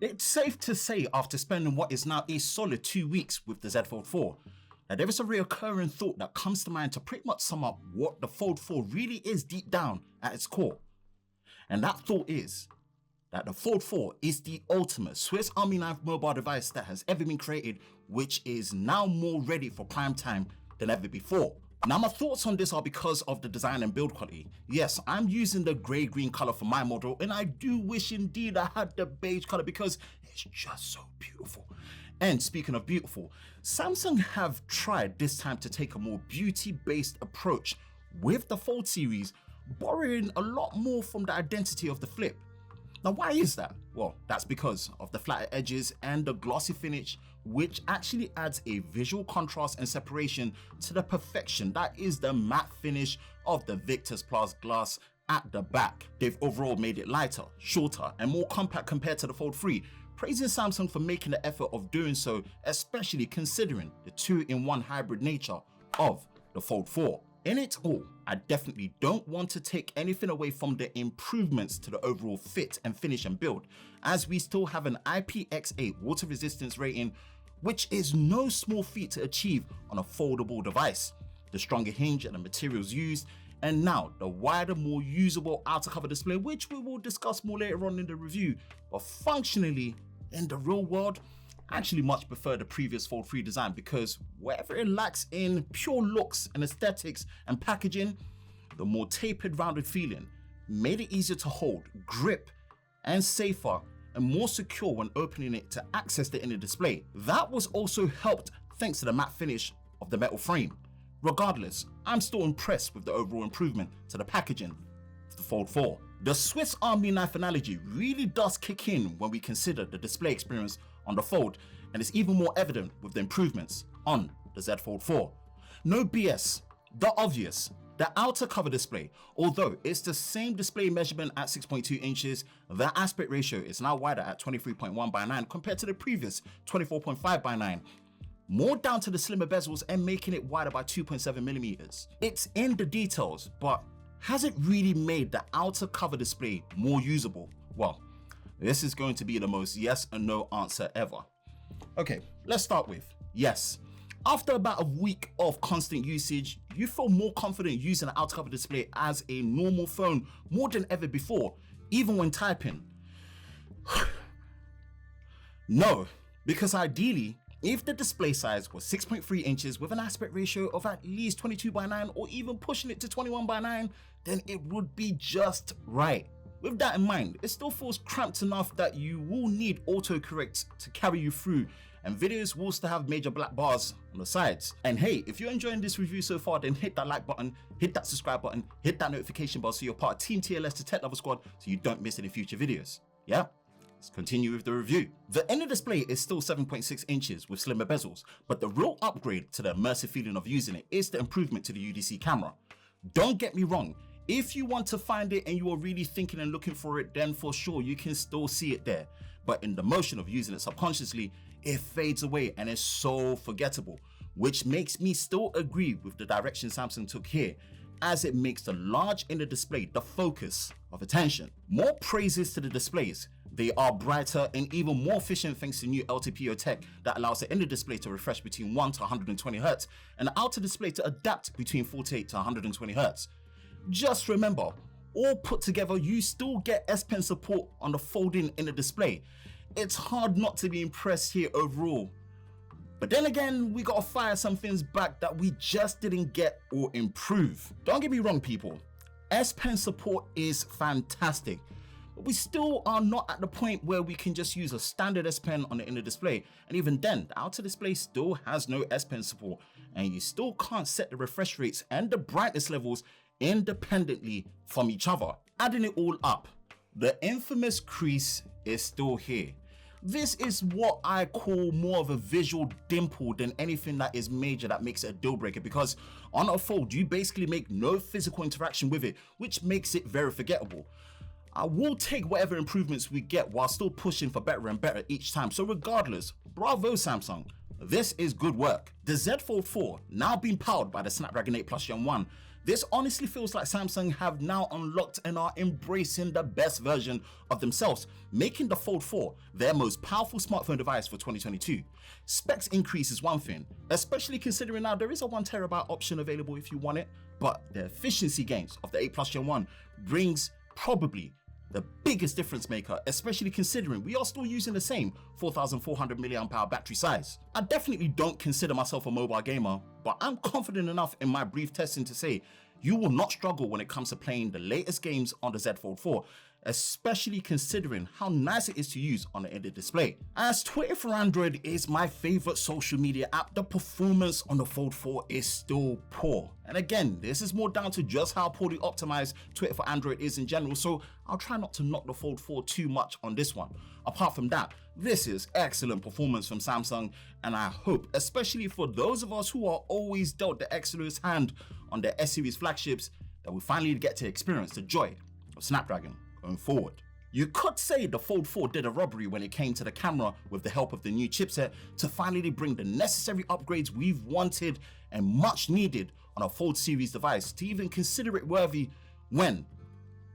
It's safe to say after spending what is now a solid 2 weeks with the Z Fold 4, that there is a reoccurring thought that comes to mind to pretty much sum up what the Fold 4 really is deep down at its core. And that thought is that the Fold 4 is the ultimate Swiss Army knife mobile device that has ever been created, which is now more ready for prime time than ever before. Now my thoughts on this are because of the design and build quality. Yes, I'm using the grey-green colour for my model, and I do wish indeed I had the beige colour because it's just so beautiful. And speaking of beautiful, Samsung have tried this time to take a more beauty-based approach with the Fold series, borrowing a lot more from the identity of the Flip. Now why is that? Well, that's because of the flatter edges and the glossy finish, which actually adds a visual contrast and separation to the perfection that is the matte finish of the Victus Plus glass at the back. They've overall made it lighter, shorter and more compact compared to the Fold 3, praising Samsung for making the effort of doing so, especially considering the 2-in-1 hybrid nature of the Fold 4. In it all, I definitely don't want to take anything away from the improvements to the overall fit and finish and build, as we still have an IPX8 water resistance rating, which is no small feat to achieve on a foldable device. The stronger hinge and the materials used, and now the wider, more usable outer cover display, which we will discuss more later on in the review, but functionally, in the real world, I actually much prefer the previous Fold 3 design because whatever it lacks in pure looks and aesthetics and packaging, the more tapered rounded feeling made it easier to hold, grip and safer and more secure when opening it to access the inner display. That was also helped thanks to the matte finish of the metal frame. Regardless, I'm still impressed with the overall improvement to the packaging of the Fold 4. The Swiss Army knife analogy really does kick in when we consider the display experience on the Fold, and it's even more evident with the improvements on the Z Fold 4. No BS, the obvious, the outer cover display, although it's the same display measurement at 6.2 inches, the aspect ratio is now wider at 23.1 by 9 compared to the previous 24.5 by 9. More down to the slimmer bezels and making it wider by 2.7 millimeters. It's in the details, but has it really made the outer cover display more usable? Well, this is going to be the most yes and no answer ever. Okay, let's start with yes. After about a week of constant usage, you feel more confident using the outer cover display as a normal phone more than ever before, even when typing. No, because ideally, if the display size was 6.3 inches with an aspect ratio of at least 22 by 9 or even pushing it to 21 by 9, then it would be just right. With that in mind, it still feels cramped enough that you will need autocorrect to carry you through, and videos will still have major black bars on the sides. And hey, if you're enjoying this review so far, then hit that like button, hit that subscribe button, hit that notification bell so you're part of Team TLS to Tech Lover Squad so you don't miss any future videos. Yeah? Let's continue with the review. The inner display is still 7.6 inches with slimmer bezels, but the real upgrade to the immersive feeling of using it is the improvement to the UDC camera. Don't get me wrong, if you want to find it and you are really thinking and looking for it, then for sure you can still see it there. But in the motion of using it subconsciously, it fades away and is so forgettable, which makes me still agree with the direction Samsung took here, as it makes the large inner display the focus of attention. More praises to the displays. They are brighter and even more efficient thanks to new LTPO tech that allows the inner display to refresh between 1 to 120 Hz and the outer display to adapt between 48 to 120 Hz. Just remember, all put together, you still get S Pen support on the folding inner display. It's hard not to be impressed here overall. But then again, we gotta fire some things back that we just didn't get or improve. Don't get me wrong, people. S Pen support is fantastic, but we still are not at the point where we can just use a standard S Pen on the inner display, and even then, the outer display still has no S Pen support, and you still can't set the refresh rates and the brightness levels independently from each other. Adding it all up, the infamous crease is still here. This is what I call more of a visual dimple than anything that is major that makes it a deal breaker, because on a Fold you basically make no physical interaction with it, which makes it very forgettable. I will take whatever improvements we get while still pushing for better and better each time, so regardless, bravo Samsung, this is good work. The Z Fold 4, now being powered by the Snapdragon 8 Plus Gen 1, This honestly feels like Samsung have now unlocked and are embracing the best version of themselves, making the Fold 4 their most powerful smartphone device for 2022. Specs increase is one thing, especially considering now there is a 1TB option available if you want it, but the efficiency gains of the 8 Plus Gen 1 brings probably the biggest difference maker, especially considering we are still using the same 4400 mAh battery size. I definitely don't consider myself a mobile gamer, but I'm confident enough in my brief testing to say you will not struggle when it comes to playing the latest games on the Z Fold 4, especially considering how nice it is to use on the in-ear display. As Twitter for Android is my favorite social media app, the performance on the Fold 4 is still poor. And again, this is more down to just how poorly optimized Twitter for Android is in general, so I'll try not to knock the Fold 4 too much on this one. Apart from that, this is excellent performance from Samsung, and I hope, especially for those of us who are always dealt the Exynos hand on their S-series flagships, that we finally get to experience the joy of Snapdragon going forward. You could say the Fold 4 did a robbery when it came to the camera with the help of the new chipset to finally bring the necessary upgrades we've wanted and much needed on a Fold series device to even consider it worthy when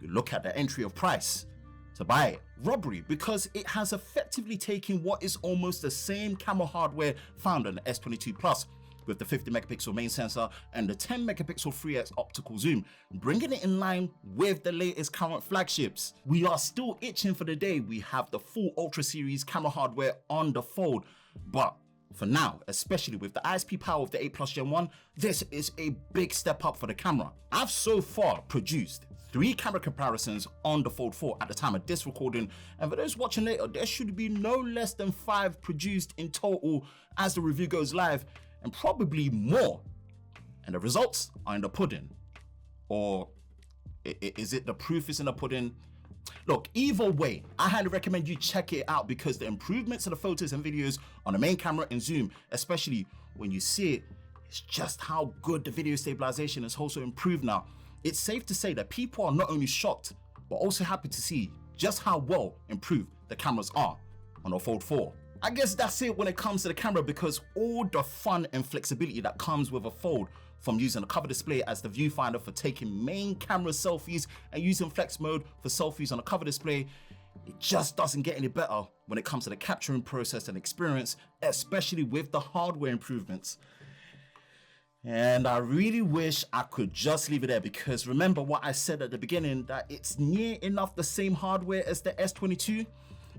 you look at the entry of price to buy it. Robbery because it has effectively taken what is almost the same camera hardware found on the S22 Plus with the 50 megapixel main sensor and the 10 megapixel 3x optical zoom, bringing it in line with the latest current flagships. We are still itching for the day we have the full Ultra series camera hardware on the Fold, but for now, especially with the ISP power of the 8 Plus Gen 1, this is a big step up for the camera. I've so far produced 3 camera comparisons on the Fold 4 at the time of this recording, and for those watching later, there should be no less than 5 produced in total as the review goes live, and probably more. And the results are in the pudding. Or is it the proof is in the pudding? Look, either way, I highly recommend you check it out because the improvements to the photos and videos on the main camera and zoom, especially when you see it, it's just how good the video stabilization has also improved now. It's safe to say that people are not only shocked, but also happy to see just how well improved the cameras are on the Fold 4. I guess that's it when it comes to the camera, because all the fun and flexibility that comes with a Fold, from using a cover display as the viewfinder for taking main camera selfies and using flex mode for selfies on a cover display, it just doesn't get any better when it comes to the capturing process and experience, especially with the hardware improvements. And I really wish I could just leave it there, because remember what I said at the beginning, that it's near enough the same hardware as the S22.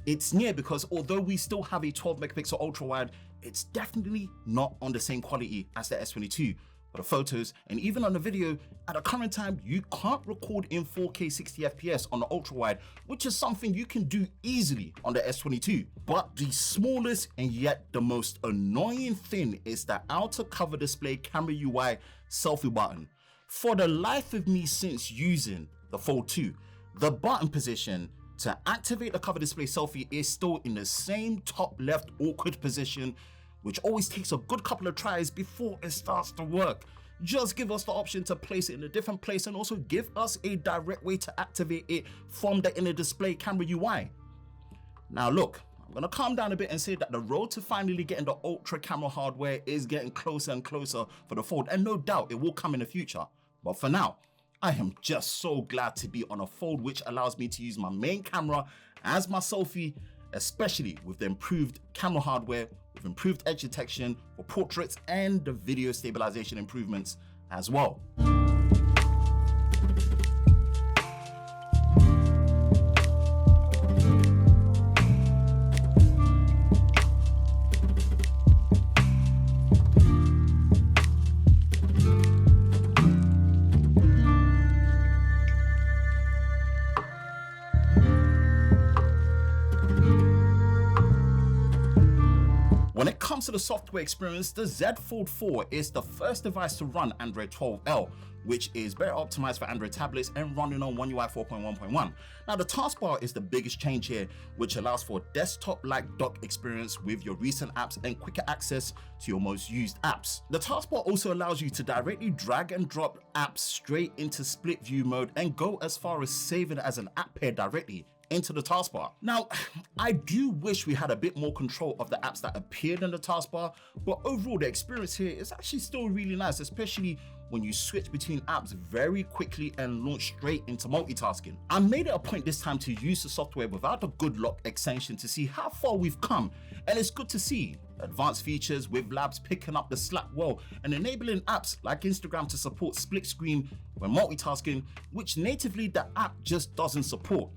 It's near because although we still have a 12 megapixel ultra wide, it's definitely not on the same quality as the S22. But the photos and even on the video, at the current time, you can't record in 4K 60 FPS on the ultra wide, which is something you can do easily on the S22. But the smallest and yet the most annoying thing is the outer cover display camera UI selfie button. For the life of me, since using the Fold 2, the button position to activate the cover display selfie is still in the same top left awkward position, which always takes a good couple of tries before it starts to work. Just give us the option to place it in a different place and also give us a direct way to activate it from the inner display camera UI. Now look, I'm gonna calm down a bit and say that the road to finally getting the ultra camera hardware is getting closer and closer for the Fold, and no doubt it will come in the future. But for now, I am just so glad to be on a Fold which allows me to use my main camera as my selfie, especially with the improved camera hardware, with improved edge detection for portraits and the video stabilization improvements as well. When it comes to the software experience, the Z Fold 4 is the first device to run Android 12L, which is better optimized for Android tablets and running on One UI 4.1.1. Now the taskbar is the biggest change here, which allows for a desktop-like dock experience with your recent apps and quicker access to your most used apps. The taskbar also allows you to directly drag and drop apps straight into split view mode and go as far as saving as an app pair directly into the taskbar. Now, I do wish we had a bit more control of the apps that appeared in the taskbar, but overall the experience here is actually still really nice, especially when you switch between apps very quickly and launch straight into multitasking. I made it a point this time to use the software without the Good Lock extension to see how far we've come, and it's good to see advanced features with Labs picking up the slack well and enabling apps like Instagram to support split screen when multitasking, which natively the app just doesn't support.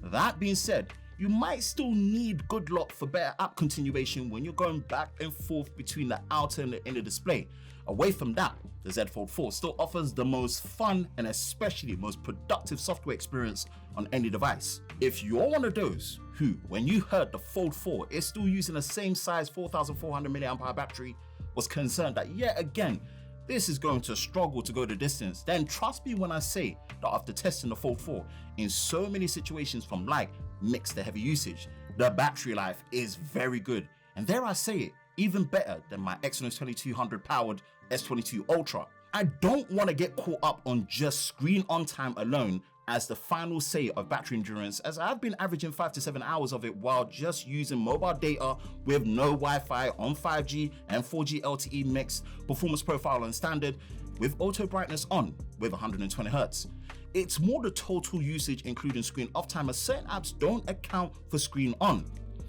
That being said, you might still need Good Lock for better app continuation when you're going back and forth between the outer and the inner display. Away from that, the Z Fold 4 still offers the most fun and especially most productive software experience on any device. If you're one of those who, when you heard the Fold 4 is still using the same size 4400 mAh battery, was concerned that yet again, this is going to struggle to go the distance, then trust me when I say that after testing the Fold 4 in so many situations from light, mixed to heavy usage, the battery life is very good. And dare I say it, even better than my Exynos 2200 powered S22 Ultra. I don't want to get caught up on just screen on time alone as the final say of battery endurance, as I've been averaging 5 to 7 hours of it while just using mobile data with no Wi-Fi on 5G and 4G LTE mixed, performance profile on standard, with auto brightness on with 120 Hz. It's more the total usage including screen off time, as certain apps don't account for screen on.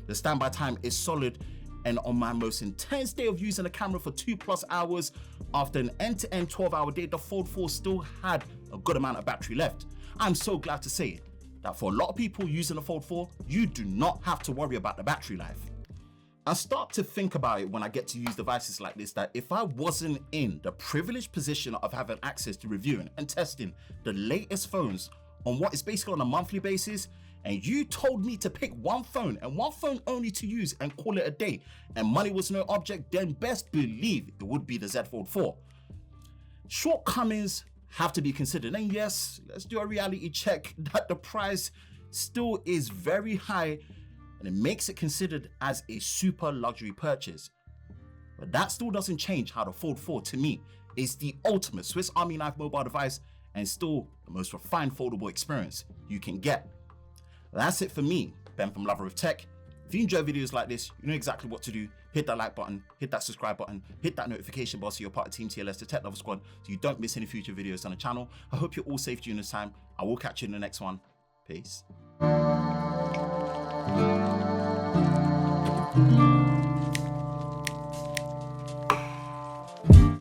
The standby time is solid, and on my most intense day of using the camera for 2+ hours after an end-to-end 12-hour day, the Fold 4 still had a good amount of battery left. I'm so glad to say that for a lot of people using the Fold 4, you do not have to worry about the battery life. I start to think about it when I get to use devices like this, that if I wasn't in the privileged position of having access to reviewing and testing the latest phones on what is basically on a monthly basis, and you told me to pick one phone and one phone only to use and call it a day, and money was no object, then best believe it would be the Z Fold 4. Shortcomings have to be considered, and yes, let's do a reality check that the price still is very high and it makes it considered as a super luxury purchase. But that still doesn't change how the Fold 4 to me is the ultimate Swiss Army knife mobile device and still the most refined foldable experience you can get. That's it for me, Ben from Lover of Tech. If you enjoy videos like this, you know exactly what to do. Hit that like button, hit that subscribe button, hit that notification bell so you're part of Team TLS, the Tech Lover Squad, so you don't miss any future videos on the channel. I hope you're all safe during this time. I will catch you in the next one. Peace.